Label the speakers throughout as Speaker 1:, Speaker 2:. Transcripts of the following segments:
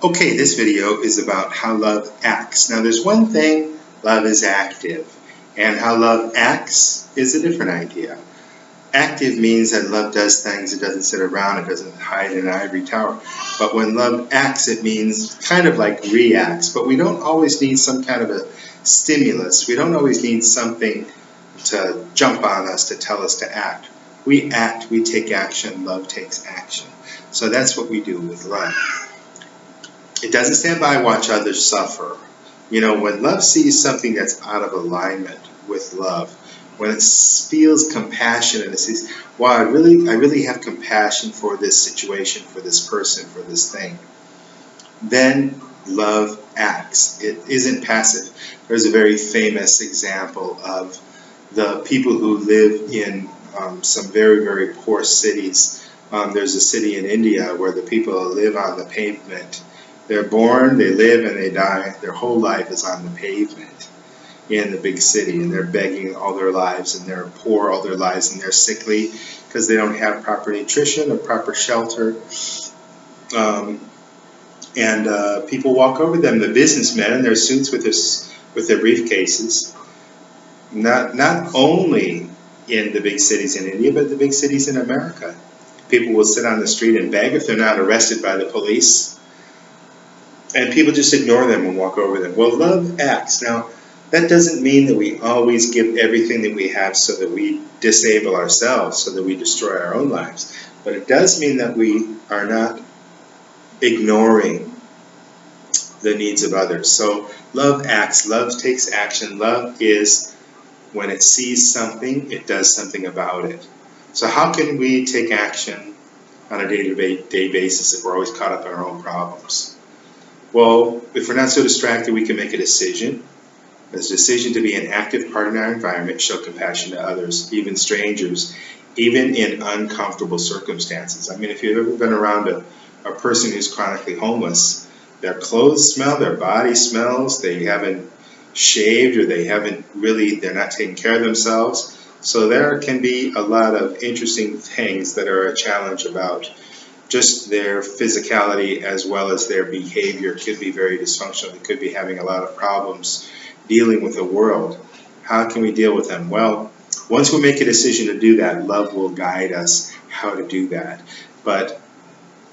Speaker 1: Okay, this video is about how love acts. Now there's one thing, love is active, and how love acts is a different idea. Active means that love does things, it doesn't sit around, it doesn't hide in an ivory tower. But when love acts, it means kind of like reacts, but we don't always need some kind of a stimulus. We don't always need something to jump on us to tell us to act. We act, we take action, love takes action. So that's what we do with love. It doesn't stand by and watch others suffer. You know, when love sees something that's out of alignment with love, when it feels compassion and it says, wow, I really have compassion for this situation, for this person, for this thing, then love acts. It isn't passive. There's a very famous example of the people who live in some very, very poor cities. There's a city in India where the people live on the pavement. They're born, they live, and they die. Their whole life is on the pavement in the big city, and they're begging all their lives, and they're poor all their lives, and they're sickly because they don't have proper nutrition or proper shelter. People walk over them, the businessmen in their suits with their briefcases, not only in the big cities in India, but the big cities in America. People will sit on the street and beg if they're not arrested by the police. And people just ignore them and walk over them. Well, love acts. Now, that doesn't mean that we always give everything that we have so that we disable ourselves, so that we destroy our own lives. But it does mean that we are not ignoring the needs of others. So love acts. Love takes action. Love is, when it sees something, it does something about it. So how can we take action on a day-to-day basis if we're always caught up in our own problems? Well, if we're not so distracted, we can make a decision. It's a decision to be an active part in our environment, show compassion to others, even strangers, even in uncomfortable circumstances. I mean, if you've ever been around a person who's chronically homeless, their clothes smell, their body smells, they haven't shaved, or they're not taking care of themselves. So there can be a lot of interesting things that are a challenge about just their physicality as well as their behavior. Could be very dysfunctional. They could be having a lot of problems dealing with the world. How can we deal with them? Well, once we make a decision to do that, love will guide us how to do that. But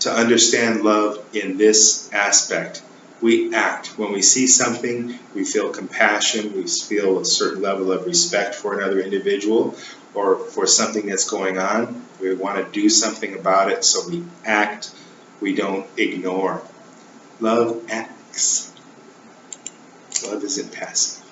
Speaker 1: to understand love in this aspect, we act. When we see something, we feel compassion, we feel a certain level of respect for another individual or for something that's going on. We want to do something about it, so we act. We don't ignore. Love acts. Love isn't passive.